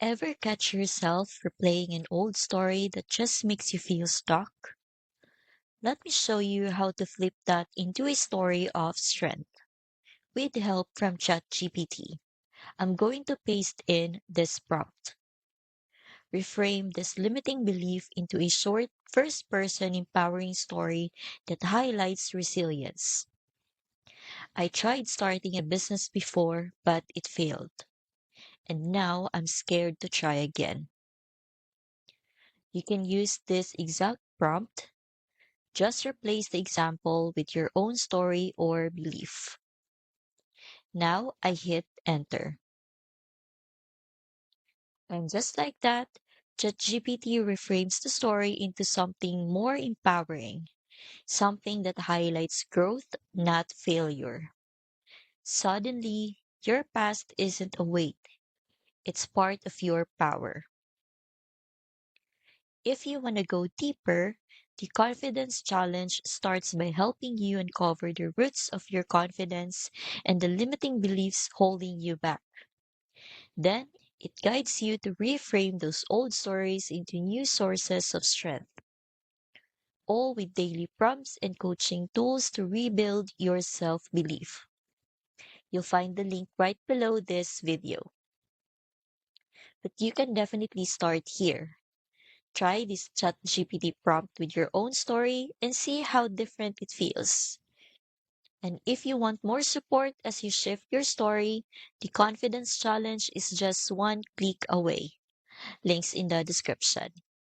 Ever catch yourself replaying an old story that just makes you feel stuck? Let me show you how to flip that into a story of strength with help from ChatGPT. I'm going to paste in this prompt. Reframe this limiting belief into a short, first person empowering story that highlights resilience. I tried starting a business before, but it failed. And now I'm scared to try again. You can use this exact prompt. Just replace the example with your own story or belief. Now I hit enter. And just like that, ChatGPT reframes the story into something more empowering, something that highlights growth, not failure. Suddenly, your past isn't a weight, it's part of your power. If you want to go deeper, the confidence challenge starts by helping you uncover the roots of your confidence and the limiting beliefs holding you back. Then, it guides you to reframe those old stories into new sources of strength, all with daily prompts and coaching tools to rebuild your self belief. You'll find the link right below this video. But you can definitely start here. Try this ChatGPT prompt with your own story and see how different it feels. And if you want more support as you shift your story, the Confidence Challenge is just one click away. Links in the description.